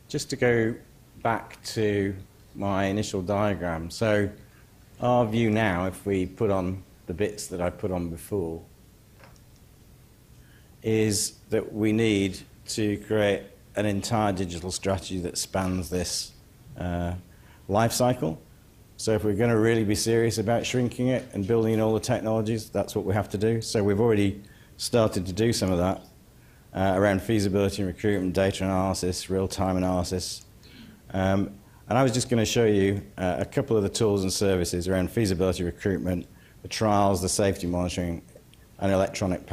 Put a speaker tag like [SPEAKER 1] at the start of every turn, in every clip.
[SPEAKER 1] just to go back to my initial diagram. So our view now, if we put on the bits that I put on before, is that we need to create an entire digital strategy that spans this life cycle. So if we're going to really be serious about shrinking it and building in all the technologies, that's what we have to do. So we've already started to do some of that around feasibility and recruitment, data analysis, real-time analysis. And I was just going to show you a couple of the tools and services around feasibility recruitment, the trials, the safety monitoring, and electronic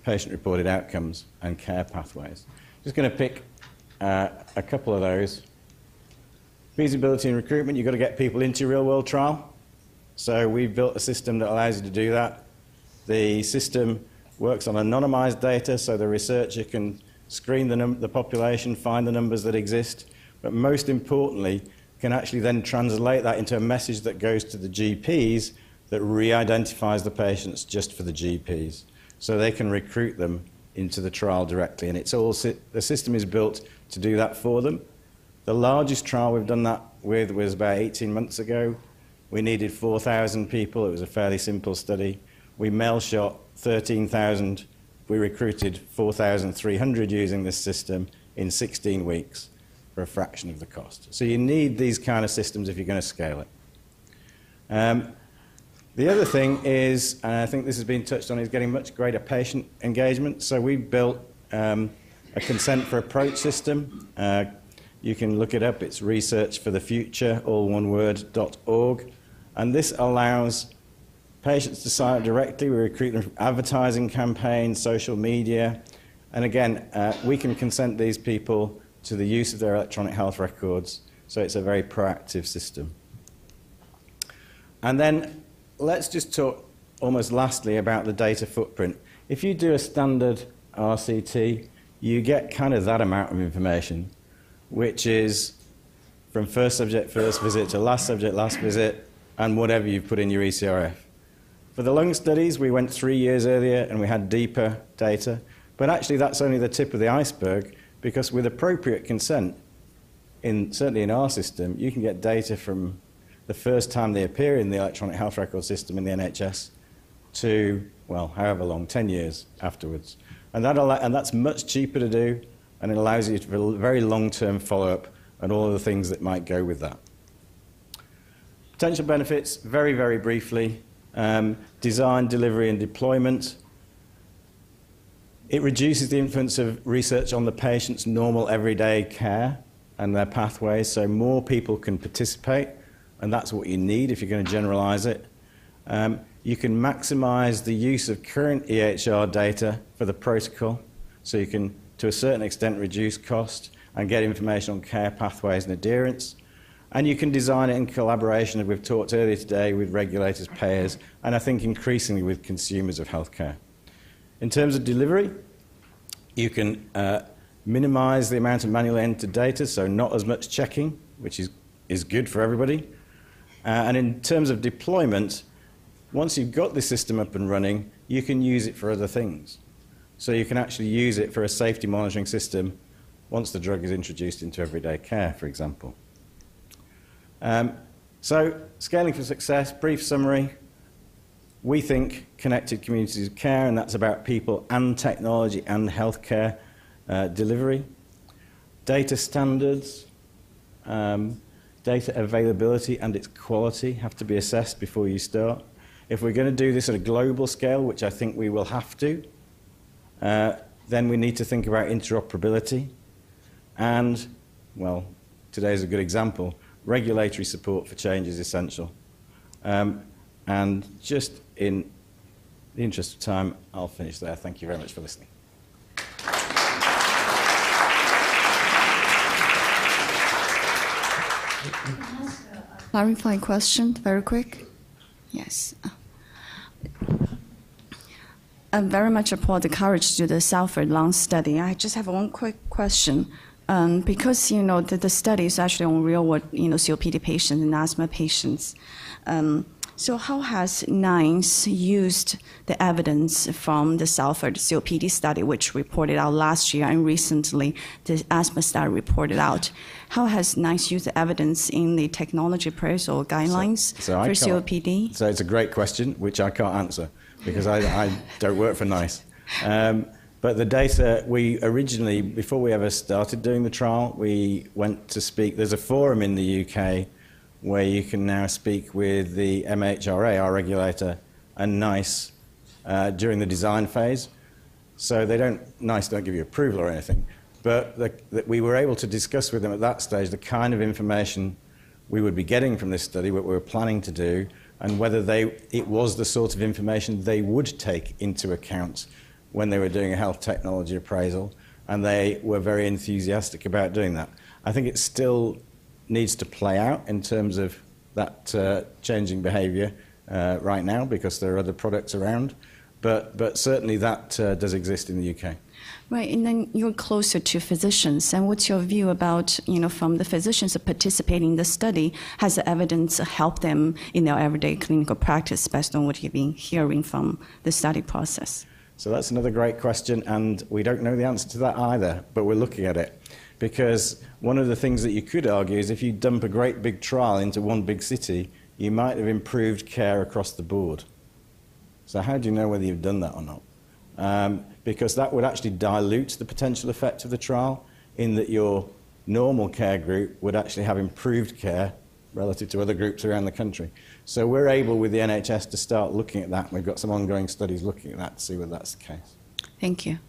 [SPEAKER 1] patient-reported outcomes and care pathways. Just going to pick a couple of those. Feasibility and recruitment, you've got to get people into real-world trial. So we've built a system that allows you to do that. The system works on anonymized data, so the researcher can screen the population, find the numbers that exist, but most importantly, can actually then translate that into a message that goes to the GPs that re-identifies the patients just for the GPs. So they can recruit them into the trial directly, and the system is built to do that for them. The largest trial we've done that with was about 18 months ago. We needed 4,000 people. It was a fairly simple study. We mail shot 13,000. We recruited 4,300 using this system in 16 weeks for a fraction of the cost. So you need these kind of systems if you're going to scale it. The other thing is, and I think this has been touched on, is getting much greater patient engagement. So we built a consent for approach system. You can look it up. It's researchforthefuture, all one word, .org. And this allows patients to sign up directly. We recruit them from advertising campaigns, social media. And again, we can consent these people to the use of their electronic health records. So it's a very proactive system. And then let's just talk almost lastly about the data footprint. If you do a standard RCT, you get kind of that amount of information, which is from first subject, first visit, to last subject, last visit, and whatever you've put in your ECRF. For the lung studies, we went 3 years earlier and we had deeper data, but actually that's only the tip of the iceberg, because with appropriate consent, certainly in our system, you can get data from the first time they appear in the electronic health record system in the NHS to, well, however long, 10 years afterwards. And that's much cheaper to do, and it allows you to very long-term follow-up and all of the things that might go with that. Potential benefits, very, very briefly. Design, delivery, and deployment. It reduces the influence of research on the patient's normal everyday care and their pathways, so more people can participate, and that's what you need if you're going to generalize it. You can maximize the use of current EHR data for the protocol, so you can, to a certain extent, reduce cost and get information on care pathways and adherence. And you can design it in collaboration, as we've talked earlier today, with regulators, payers, and I think increasingly with consumers of healthcare. In terms of delivery, you can minimize the amount of manually entered data, so not as much checking, which is good for everybody. And in terms of deployment, once you've got the system up and running, you can use it for other things. So you can actually use it for a safety monitoring system once the drug is introduced into everyday care, for example. So scaling for success, brief summary. We think connected communities of care, and that's about people and technology and healthcare delivery. Data standards, data availability and its quality have to be assessed before you start. If we're going to do this at a global scale, which I think we will have to, then we need to think about interoperability. And, well, today's a good example. Regulatory support for change is essential. And just in the interest of time, I'll finish there. Thank you very much for listening.
[SPEAKER 2] Clarifying question, very quick. Yes. I very much applaud the courage to do the Salford lung study. I just have one quick question. Because the study is actually on real world, COPD patients and asthma patients. So how has NICE used the evidence from the Salford COPD study, which reported out last year, and recently the asthma study reported out? How has NICE used the evidence in the technology appraisal guidelines for COPD?
[SPEAKER 1] So it's a great question, which I can't answer because I don't work for NICE. But the data, we originally, before we ever started doing the trial, we went to speak. There's a forum in the UK where you can now speak with the MHRA, our regulator, and NICE during the design phase. So NICE don't give you approval or anything, but we were able to discuss with them at that stage the kind of information we would be getting from this study, what we were planning to do, and whether it was the sort of information they would take into account when they were doing a health technology appraisal, and they were very enthusiastic about doing that. I think it still needs to play out in terms of that changing behaviour right now because there are other products around, but certainly that does exist in the UK.
[SPEAKER 2] Right, and then you're closer to physicians, and what's your view about, from the physicians participating in the study, has the evidence helped them in their everyday clinical practice based on what you've been hearing from the study process?
[SPEAKER 1] So that's another great question, and we don't know the answer to that either, but we're looking at it. Because one of the things that you could argue is if you dump a great big trial into one big city, you might have improved care across the board. So how do you know whether you've done that or not? Because that would actually dilute the potential effect of the trial in that your normal care group would actually have improved care relative to other groups around the country. So we're able with the NHS to start looking at that. We've got some ongoing studies looking at that to see whether that's the case.
[SPEAKER 2] Thank you.